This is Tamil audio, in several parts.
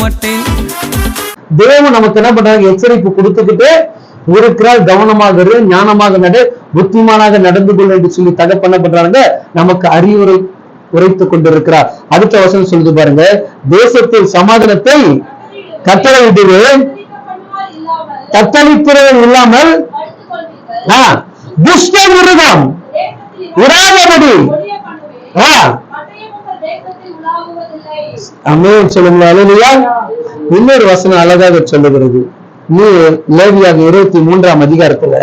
மாட்டேன். தேவன் நமக்கு என்ன பண்றாங்க? எச்சரிப்பு கொடுத்துக்கிட்டு இருக்கிறார், கவனமாக இரு, ஞானமாக நடு, புத்திமானாக நடந்து கொள் என்று சொல்லி தகப்பன பண்றாங்க, நமக்கு அறிவுரை உரைத்துக் கொண்டிருக்கிறார். அடுத்த வசனம் சொல்லுது பாருங்க, தேசத்தில் சமாதானத்தை கட்டளையிடுவேன், தத்தளிப்புறவன் இல்லாமல் துஷ்ட மிருகம் உறாதபடி அமேன் சொல்லுங்களா. இன்னொரு வசனம் அழகாக சொல்லுகிறது. லேவியாக 23ஆம் அதிகாரத்துல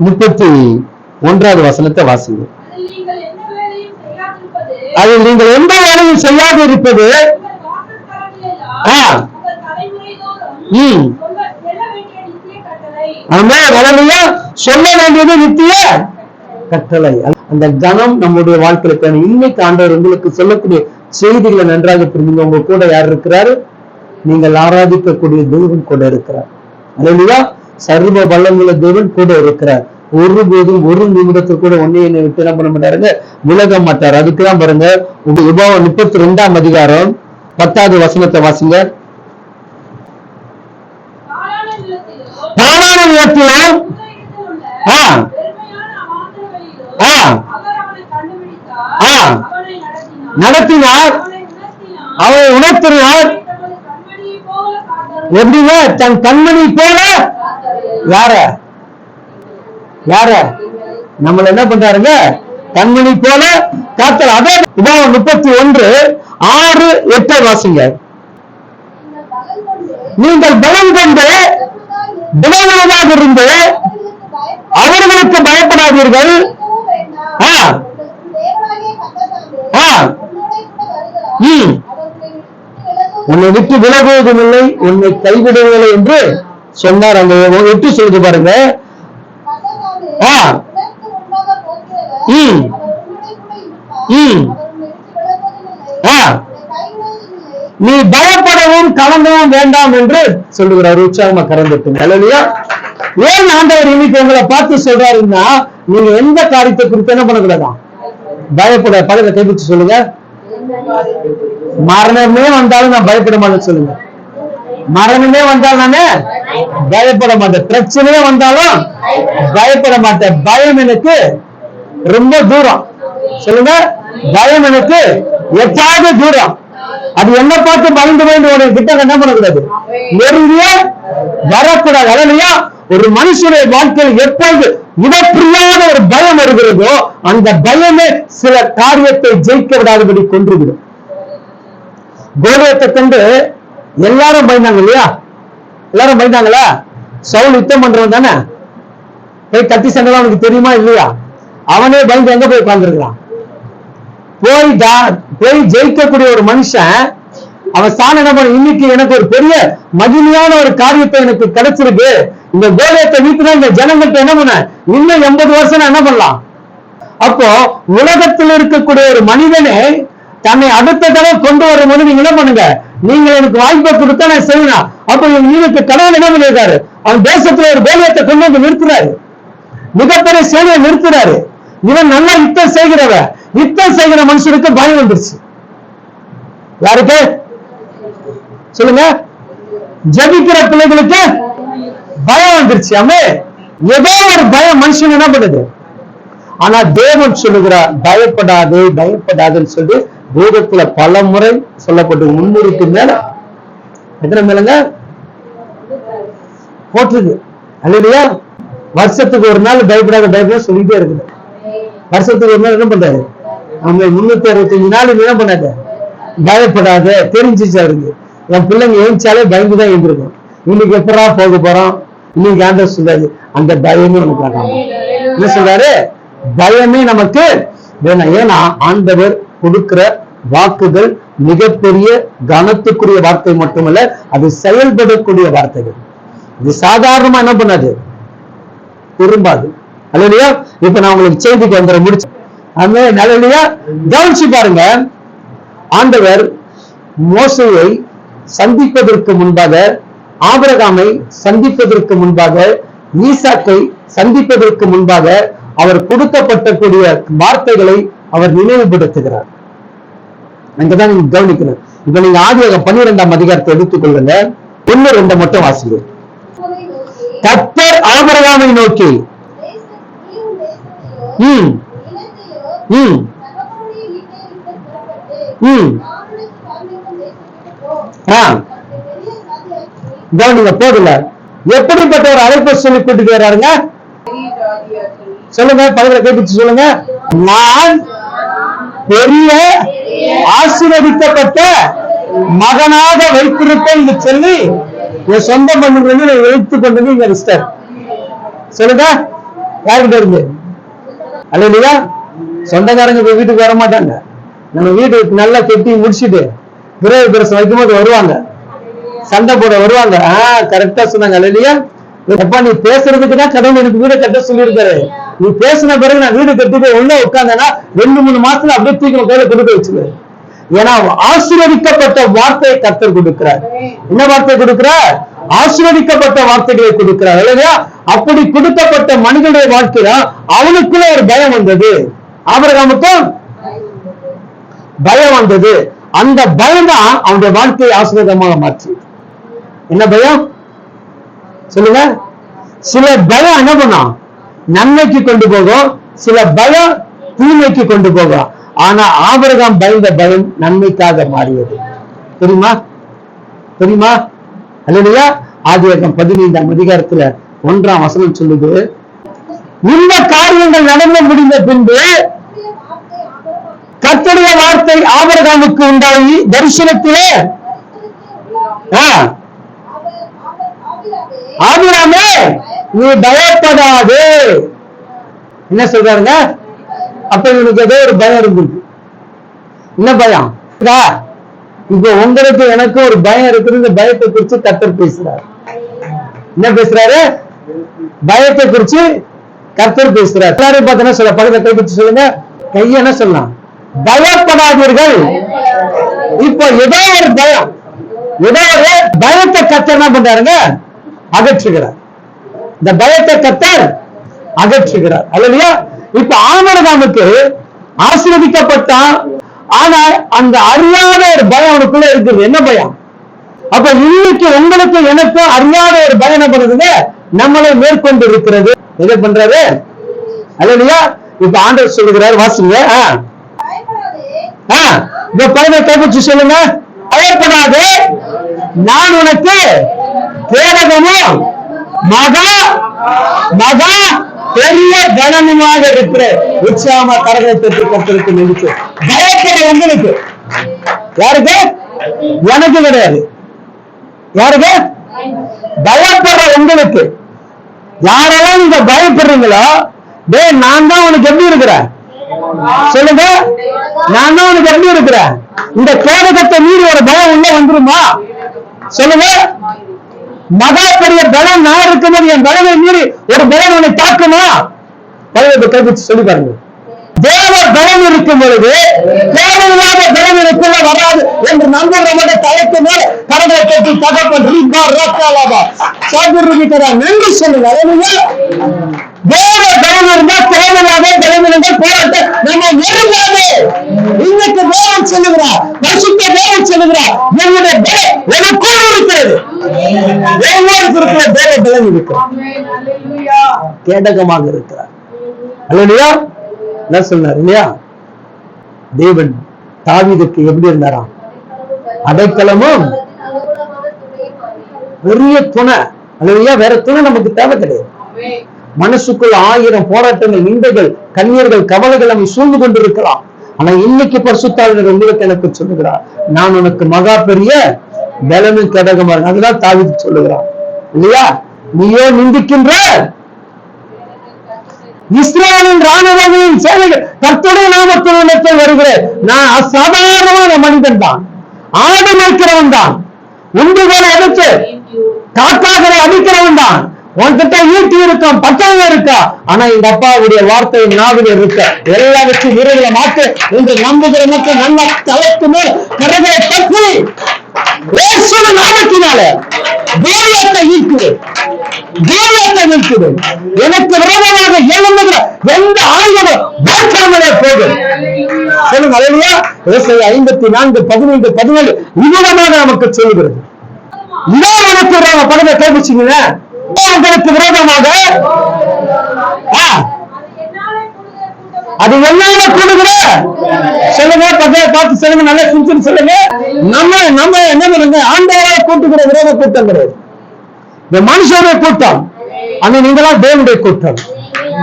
31வது வசனத்தை வாசிங்க. அதில் நீங்கள் எந்த வேலையும் செய்யாது இருப்பது சொல்ல வேண்டியது நித்திய கட்டளை. அந்த கணம் நம்முடைய வாழ்க்கையில இன்னைக்கு ஆண்டவர் உங்களுக்கு சொல்லக்கூடிய செய்திகளை நன்றாக புரிஞ்சுங்க. உங்க கூட யார் இருக்கிறாரு? நீங்கள் ஆராதிக்கக்கூடிய தெய்வம் கூட இருக்கிறார். அல்லேலூயா. சர்வ வல்லமுள்ள தேவன் கூட இருக்கிறார். ஒருபோதும் ஒரு நிமிடத்துக்கு கூட ஒன்னே என்னை விட்டு என்ன பண்ண மாட்டாருங்க, விலக மாட்டார். அதுக்குதான் பாருங்க, உபாகம் 32ஆம் அதிகாரம் 10வது வசனத்தை வாசிங்க. நடத்தினார், அவரை உணர்த்தினார். எப்படின்னா தன் கண்மணி போல யார யார நம்மள என்ன பண்றாருங்க? கண்மணி போல காத்தல். அதே 31:6-8 வாசிங்க. நீங்கள் பலம் கொண்டு திடமுள்ளதாக இருந்து அவர்களுக்கு பயப்படாதீர்கள். உன்னை விட்டு விலகுவதும் இல்லை, உன்னை கைவிடுவதில்லை என்று சொன்னார். அங்க விட்டு சொல்லுது பாருங்க. நீ பயப்படவும் கலங்கவும் வேண்டாம் என்று சொல்லுகிறார். உற்சாகமா கறந்துட்டு. ஏன் ஆண்டவர் இன்னைக்கு உங்களை பார்த்து சொல்றாருன்னா, நீங்க எந்த காரியத்தை குறித்து என்ன பண்ணக்கூடாதான்? பயப்பட. படத்தை கைப்பிடிச்சு சொல்லுங்க. மரணமே வந்தாலும் நான் பயப்பட மாட்டேன்னு சொல்லுங்க. மரணமே வந்தாலும் நானே பயப்பட மாட்டேன். பிரச்சனையே வந்தாலும் பயப்பட மாட்டேன். பயம் எனக்கு ரொம்ப தூரம். சொல்லுங்க, பயம் எனக்கு எட்டாவது தூரம். அது என்ன பார்த்து பயந்து பயந்து கிட்ட என்ன பண்ணக்கூடாது, நெருங்கிய வரக்கூடாது. அல்லேலூயா. ஒரு மனுஷனுடைய வாழ்க்கையில் எப்போது விடப்பிரியாத ஒரு பயம் வருகிறதோ, அந்த பயமே சில காரியத்தை ஜெயிக்க விடாதபடி கொன்றுவிடும். கோலியத்தை கண்டு எல்லாரும் பயந்தாங்க இல்லையா? எல்லாரும் பயந்தாங்களா? சவுல் யுத்தம் பண்றவன் தானே, போய் கத்தி சண்டை அவனுக்கு தெரியுமா இல்லையா? அவனே பயந்து எங்க போய் உட்கார்ந்துருக்கான். போய் ஜெயிக்கக்கூடிய ஒரு மனுஷன் அவன் சாண என்ன பண்ண, இன்னைக்கு எனக்கு ஒரு பெரிய மகிமையான ஒரு காரியத்தை எனக்கு கிடைச்சிருக்கு, இந்த கோலியத்தை வீட்டுனா இந்த ஜனங்கள்ட்ட என்ன பண்ண, இன்னும் 80 வருஷம் என்ன பண்ணலாம். அப்போ உலகத்தில் இருக்கக்கூடிய ஒரு மனிதனை தன்னை அடுத்த தடவை கொண்டு வரும்போது நீங்க என்ன பண்ணுங்க, நீங்க எனக்கு வாய்ப்பை கொடுத்தா நான் செய்யணும். அப்ப இவனுக்கு கடவுள் என்ன பண்ணிருக்காரு, அவன் தேசத்துல ஒரு கோலியத்தை கொண்டு வந்து நிறுத்துறாரு, மிகப்பெரிய சேனையை நிறுத்துறாரு. இவன் நல்லா யுத்தம் செய்கிறவன். யுத்தம் செய்கிற மனுஷனுக்கு பயம் வந்துருச்சு. யாருக்கு சொல்லுங்க? ஜபிக்கிற பிள்ளைகளுக்கு பயம் வந்துருச்சு. அம்மே ஏதோ ஒரு பயம் மனுஷன் என்ன பண்ணுது. ஆனா தேவன் சொல்லுகிறார், பயப்படாது பயப்படாதுன்னு சொல்லி வேதத்துல பல முறை சொல்லப்பட்டு 300க்கு மேல எத்தனை மேலங்க போட்டிருக்கு. அல்லையா? வருஷத்துக்கு ஒரு நாள் பயப்படாத பயப்பட சொல்லிட்டே இருக்குது. வருஷத்துக்கு ஒரு நாள் என்ன பண்றாரு, அவங்க 365 நாள் என்ன பண்ணாத பயப்படாத. தெரிஞ்சிச்சு அவருக்கு, என் பிள்ளைங்க ஏஞ்சாலே பயந்துதான் எழுந்திருக்கும். இன்னைக்கு எப்படா போக போறோம், இன்னைக்கு ஆண்டவர் சொல்றாரு, அந்த பயமே நமக்கு வேண்டாம். என்ன சொல்றாரு, பயமே நமக்கு வேணாம். ஏன்னா ஆண்டவர் கொடுக்கிற வாக்குகள் மிகப்பெரிய கனத்துக்குரிய வார்த்தை மட்டுமல்ல, அது செயல்படக்கூடிய வார்த்தைகள். இது சாதாரணமா என்ன பண்ணாது, திரும்பாது. அல்லையா? இப்ப நான் உங்களுக்கு செய்திக்கு வந்துட முடிச்சு. நல்ல கவனிச்சு பாருங்க. ஆண்டவர் மோசேயை சந்திப்பதற்கு முன்பாக, ஆபிரகாமை சந்திப்பதற்கு முன்பாக, ஈசாக்கை சந்திப்பதற்கு முன்பாக அவர் கொடுக்கப்பட்டக்கூடிய வார்த்தைகளை அவர் நினைவுபடுத்துகிறார். அங்கதான் நீங்க கவனிக்கணும். இப்ப நீங்க ஆதியாகமம் 12ஆம் அதிகாரத்தை எடுத்துக்கொள்ளுங்க. 1-2 மட்டும் வாசிங்க. கர்த்தர் ஆபிரகாமை நோக்கி கவனிங்க போதுல எப்படிப்பட்ட ஒரு அழைப்பை சொல்லி கூட்டிட்டு வர்றாருங்க. சொல்லுங்க, பதவியில கேட்டு சொல்லுங்க. நான் பெரிய ஆசீர்வதிக்கப்பட்ட மகனாக வைத்திருப்பேன் என்று சொல்லி என் சொந்த மகன் வைத்துக் கொண்டு இங்க மிஸ்டர் சொல்லுங்க. யாருக்கிட்ட இருந்து அல்லையா? சொந்தக்காரங்க வீட்டுக்கு வர மாட்டாங்க. நம்ம வீடு நல்லா கட்டி முடிச்சுட்டு விரைவு பிரசம் வைக்கும்போது வருவாங்க, சண்டை போட வருவாங்க. கரெக்டா சொன்னாங்க அல்லையா? எப்பா நீ பேசுறதுக்குதான் கடவுள் எனக்கு வீடு கட்ட சொல்லியிருக்காரு. நீ பேசின பிறகு நான் வீடு கட்டிட்டு உள்ள உட்கார்ந்தேன்னா 2-3 மாசத்துல அப்படியே தூக்கி கையில கொடுத்து வச்சுக்க. ஏன்னா ஆசீர்வதிக்கப்பட்ட வார்த்தையை கர்த்தர் கொடுக்கிறார். என்ன வார்த்தை கொடுக்கிறார்? ஆசீர்வதிக்கப்பட்ட வார்த்தைகளை கொடுக்கிறார் இல்லையா? அப்படி கொடுக்கப்பட்ட மனிதனுடைய வாழ்க்கையில அவனுக்குள்ள ஒரு பயம் வந்தது. ஆபிரகாமுக்கும் பயம் வந்தது. அந்த பயம் தான் அவனுடைய வாழ்க்கையை ஆசீர்வாதமாக மாற்றி. என்ன பயம் சொல்லுங்க? சில பயம் என்ன பண்ணான்? நன்மைக்கு கொண்டு போகும், சில பயம் தீமைக்கு கொண்டு போகும். ஆனா ஆபிரகாம் பயந்த பயம் நன்மைக்காக மாறியது. தெரியுமா? தெரியுமா? அல்லையா? ஆதியாகமம் 15ஆம் அதிகாரத்துல 1ஆம் வசனம் சொல்லுது, இந்த காரியங்கள் நடந்து முடிந்த பின்பு கர்த்தருடைய வார்த்தை ஆபிரகாமுக்கு உண்டாகி தரிசனத்திலே, ஆபிரகாமே நீ பயப்படாதே. என்ன சொல்றாருங்க? அப்ப இவனுக்கு ஏதோ ஒரு பயம் இருந்தது. என்ன பயம்? இப்ப உங்களுக்கு எனக்கு ஒரு பயம் இருக்குது. இந்த பயத்தை குறித்து கர்த்தர் பேசுறாரு. என்ன பேசுறாரு? பயத்தை குறித்து கர்த்தர் பேசுறாரு. எல்லாரும் பார்த்தீங்கன்னா சொல்ல பக்கத்தை கை குறித்து சொல்லுங்க. கைய என்ன சொல்லலாம்? பயப்படாதீர்கள். இப்ப ஏதோ ஒரு பயம், ஏதோ ஒரு பயத்தை கர்த்தர் என்ன பண்றாருங்க? அகற்றுகிறார். இந்த பயத்தை கர்த்தர் அகற்றுகிறார் அல்லையா? இப்ப ஆபிரகாமுக்கு ஆசீர்வதிக்கப்பட்டான். ஆனா அந்த அறியாத ஒரு பயம் அவனுக்குள்ள இருக்குது. என்ன பயம்? அப்ப இன்னைக்கு உங்களுக்கு எனக்கும் அறியாத ஒரு பயம் என்ன பண்ணுதுங்க? நம்மளை மேற்கொண்டு இருக்கிறது. எதை பண்றாரு அல்லையா? இப்ப ஆண்டவர் சொல்லுகிறார், வாசிங்க. இந்த பையனை கைப்பற்றி சொல்லுங்க. பயப்படாதே, நான் உனக்கு கேடகமும் மகா மகா பெரிய கனமுமாக இருக்கிற உற்சாகமா கரங்களை பெற்று கருத்து நினைச்சு பயப்பட உங்களுக்கு. யாருக்கு? எனக்கு கிடையாது. யாருக்கு? பயப்படுற உங்களுக்கு. யாரெல்லாம் நீங்க பயப்படுறீங்களோ, டே நான் தான் உனக்கு எப்படி இருக்கிறேன் சொல்லுங்க. நான் தான் உனக்கு எப்படி இருக்கிறேன். இந்த கேடகத்தை மீறி ஒரு பயம் உள்ள வந்துருமா சொல்லுங்க? மகா பெரிய பலம் நான் இருக்கும்போது என் பலனை மீறி ஒரு பலம் உன்னை தாக்குமா? பலத்தை கைப்பிடிச்சு சொல்லி பாருங்க. தேவ பலம் இருக்கும் பொழுது தேவையில்லாத பலம் எனக்குள்ள வராது என்று நம்புறவங்க தயக்கு மேல கடவுளை கட்டி தகப்பன் நன்றி சொல்லுங்க. தேவ பலம் இருந்தா தேவையில்லாத பலம் இருந்தால் போராட்ட நம்ம நெருங்காது. இன்னைக்கு தேவன் சொல்லுகிறார், பரிசுத்த தேவன் சொல்லுகிறார், என்னுடைய பலம் எனக்குள் இருக்கிறது. ஒவ்வொருத்தருக்குள்ள தேவ பலம் இருக்கிறார், கேடகமாக இருக்கிறார். அல்லையா? என்ன சொன்னார் இல்லையா? தேவன் தாவீதுக்கு எப்படி இருந்தாராம்? அடைக்கலமும் பெரிய துணை. அல்லையா? வேற துணை நமக்கு தேவை கிடையாது. மனசுக்குள் 1000 போராட்டங்கள், நிந்தைகள், கண்ணீர்கள், கவலைகள் நம்மை சூழ்ந்து கொண்டிருக்கலாம். ஆனா இன்னைக்கு பரிசுத்தாவினர் உங்களுக்கு எனக்கு சொல்லுகிறார், நான் உனக்கு மகா பெரிய பலனும் கேடகமா இருக்கு. அதுதான் தாவீது சொல்லுகிறான் இல்லையா? நீயோ நிந்திக்கின்ற இஸ்ரவேலின் ராணுவங்களின் சேவைகள் கர்த்தருடைய நாமத்தில் வருகிறேன். நான் அசாதாரணமான மனிதன் தான், ஆடு மேய்க்கிறவன் தான், உண்டுகளை எடுத்து காக்காக்களை அடிக்கிறவன் தான். உன்கிட்ட ஈட்டி இருக்கும், பட்டயம் இருக்கா, ஆனா எங்க அப்பாவுடைய வார்த்தை நாவில் இருக்க எல்லாவற்றையும் விரைவில் மாற்று என்று நம்புகிற மக்கள் நல்ல தலைக்கு மேல் கரகளை தப்பி நாமத்தினால கோலியாத்தை வீழ்த்துவேன், கோலியாத்தை வீழ்த்துவேன். எனக்கு விரோதமாக எழும்புகிற எந்த ஆயுதமும் வாய்க்காமலே போகும். சொல்லுங்க அல்லேலூயா. ஏசாயா 54:15-17 விதமாக நமக்கு சொல்லுகிறது. இதோ எனக்கு விரோதமாக படத்தை கேட்பிச்சீங்க, உங்களுக்கு விரோதமாக அது என்னால கூடுகிற சொல்லுங்க, பார்த்து சொல்லுங்க, நல்லா சிரிச்சு சொல்லுங்க. நம்ம என்ன பண்ணுங்க, ஆண்டவரை கூட்டுகிற விரோத கூட்டம் கிடையாது, இந்த மனுஷனுடைய கூட்டம். ஆனா நீங்களாம் தேவனுடைய கூட்டம்.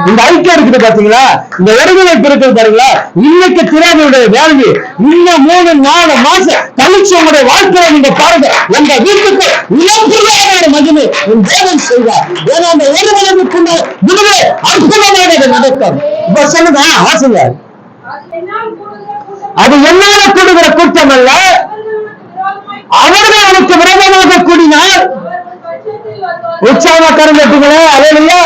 இந்த ஐக்கியம் இருக்குது பாத்தீங்களா, இந்த ஒருங்கிணைப்பு இருக்குது பாருங்களா. இன்னைக்கு திராவிடைய வேல்வி இன்னும் 3-4 மாசம் கழிச்சு உங்களுடைய வாழ்க்கையை நீங்க பாருங்க, உங்க வீட்டுக்கு இளம்புரியான மகிமை உன் தேவன் செய்வார். ஏன்னா அந்த ஒருங்கிணைப்புக்குள்ள விடுதலை அற்புதமானது நடக்கும். இப்ப சொல்லுங்க, ஆசைங்க, அது என்னால கூடுகிற கூட்டம் அல்ல, அவர்கள் அவனுக்கு விரோதமாக கூடினால் உற்சாகமா கருங்கட்டுங்களே. அல்லேலூயா.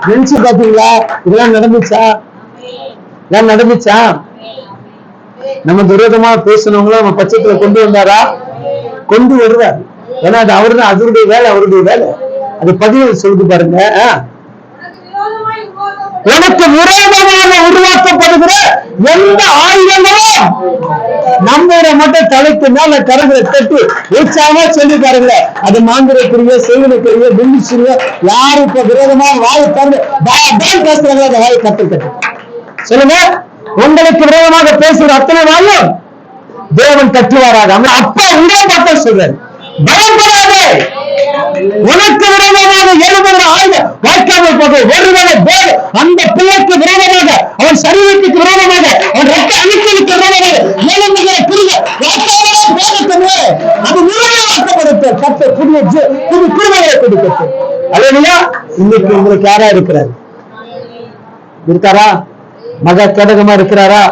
நினைச்சு பாத்தீங்களா, இதெல்லாம் நடந்துச்சா? இதெல்லாம் நடந்துச்சா? நம்ம விரோதமா பேசினவங்களும் நம்ம பட்சத்துல கொண்டு வந்தாரா? கொண்டு வருவார். ஏன்னா அது அவருதான், அவருடைய வேலை, அவருடைய வேலை. அது பதிவு சொல்லுது பாருங்க. உனக்கு விரோதமாக உருவாக்கப்படுகிற எந்த ஆயுதங்களும் நம்மளை மட்டும் தலைக்கு மேல கரங்களை தட்டி உற்சாகமா சொல்லி பாருங்க. அது மாந்திரக்குரிய, செய்வனுக்குரிய, பில்லிச்சுரிய, யாரு இப்ப விரோதமாக வாயை தந்து பேசுறாங்க, அந்த வாயை கட்டு சொல்லுங்க. உங்களுக்கு விரோதமாக பேசுற அத்தனை வாயும் தேவன் கட்டுவாராக. அப்பா உங்களை பார்த்தா சொல்றாரு, பயப்படாதே, உனக்கு விரோதமாக எழுதுகிற ஆயுதம் வாய்க்காமல் போது ஒருவனை போது அந்த பிள்ளைக்கு விரோதமாக, அவன் சரீரத்துக்கு விரோதமாக, அவன் ரத்த அணுக்களுக்கு விரோதமாக எழுதுகிற புரிய போகட்டுமே, அது நிறைவேற்றப்படுத்த கட்ட புதிய புது குருமையை கொடுக்கட்டும். அல்லேலூயா. இன்னைக்கு உங்களுக்கு யாரா இருக்கிறார்? இருக்காரா? மக கேடகமா இருக்கிறாரா?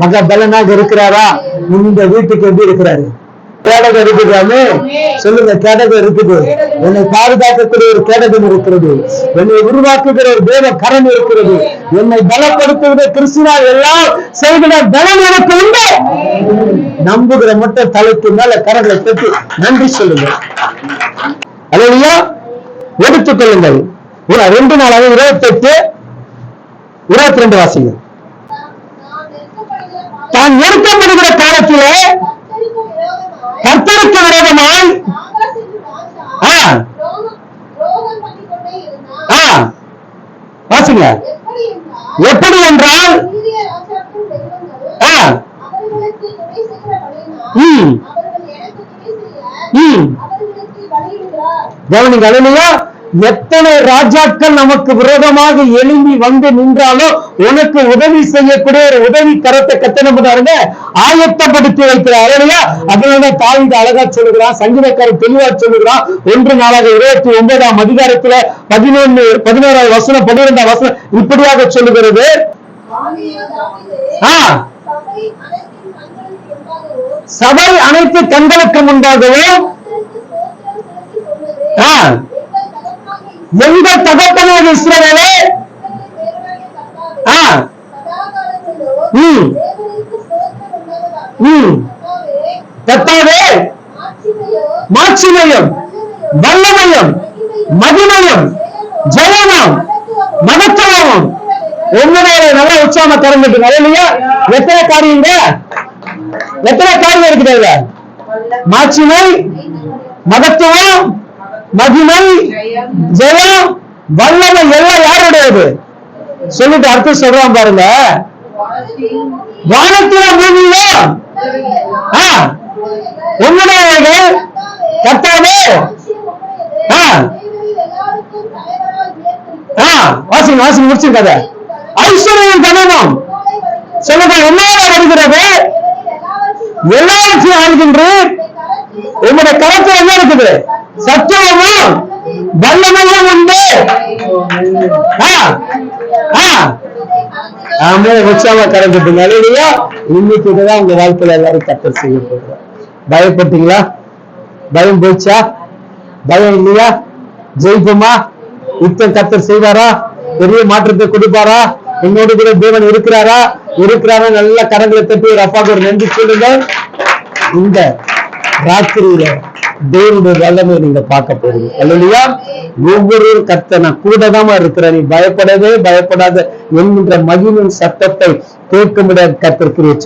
மக பலனாக இருக்கிறாரா? இந்த வீட்டுக்கு எப்படி இருக்கிறாரு? கேடகம் இருக்குதாமே சொல்லுங்க. கேடகம் இருக்குது. என்னை பாதுகாக்கக்கூடிய ஒரு கேடகம் இருக்கிறது. என்னை உருவாக்குகிற ஒரு தேவ கரம் இருக்கிறது. என்னை பலப்படுத்துகிற கிறிஸ்துவால் எல்லாம் செய்கிற பலம் எனக்கு உண்டு. நம்புகிற மட்டும் தலைக்கு மேல கரங்களை தட்டி நன்றி சொல்லுங்க. அல்லேலூயா. எடுத்துக் கொள்ளுங்கள். 2 நாளாக 28, 22 வாசிங்க. தான் நிறுத்தப்படுகிற காலத்திலே கர்த்தருக்கு விரோதமாய் வாசிங்க. எப்படி என்றால் கவனிங்க. அல்லேலூயா. எத்தனை ராஜாக்கள் நமக்கு விரோதமாக எழும்பி வந்து நின்றாலும் உனக்கு உதவி செய்யக்கூடிய ஒரு உதவி கரத்தை கத்தனப்படாருங்க ஆயத்தப்படுத்தி வைக்கிறார். அல்லேலூயா. அதனாலதான் தாவீது அழகா சொல்லுகிறான், சங்கீதக்காரர் தெளிவா சொல்லுகிறான். 1 நாளாக 29ஆம் அதிகாரத்துல 11வது வசனம் 12ஆம் வசனம் இப்படியாக சொல்லுகிறது. சபை அனைத்து கண்களுக்கு முன்பாகவும் எங்கள் தகப்பனாகிய இஸ்ரவேலே கர்த்தாவே மாட்சிமையும் வல்லமையும் மகிமையும் ஜெயமும் மகத்துவமும் உங்களுடைய நல்ல உற்சாகமா திறந்துட்டு. அல்லேலூயா. எத்தனை காரியங்க, எத்தனை காரியம் இருக்குது? மாட்சிமை, மகத்துவம், மகிமை, ஜெயம், வல்லமை எல்லாம் யாருடையது சொல்லிட்டு அர்த்தம் சொல்றான் பாருங்க. வானத்தில பூமியிலும் உங்களுடைய கர்த்தாவே. வாசிங்க வாசிங்க முடிச்சிருக்காத. ஐஸ்வர்யம் கனமும் சொல்லுங்க என்னால வருகிறது, எல்லாவற்றையும் ஆளுகின்றேன். உங்களுடைய கருத்து என்ன இருக்குது? சத்துவமும் வல்லமையும் உண்டு. உற்சாகமா கலந்துட்டுங்க. அல்லேலூயா. இன்னைக்கு இதுதான் உங்க வாழ்க்கையில எல்லாரும் கர்த்தர் செய்ய போகிறார். பயப்பட்டீங்களா? பயம் போச்சா? பயம் இல்லையா? ஜெயிப்போமா? யுத்தம் கர்த்தர் செய்வாரா? பெரிய மாற்றத்தை கொடுப்பாரா? என்னோடு கூட தேவன் இருக்கிறாரா? இருக்கிறாரா? நல்ல கரங்களை தட்டி ஒரு அப்பாவுக்கு ஒரு நன்றி சொல்லுங்க. இந்த ராத்திரியில தேவனுடைய வல்லமை நீங்க பார்க்க போறீங்க. அல்லேலூயா. ஒவ்வொரு கர்த்தர் நான் கூட தான் இருக்கிற, நீ பயப்படாத என்கின்ற மகிமையின் சத்தத்தை கேட்க முடியாத கர்த்தர் கிரியை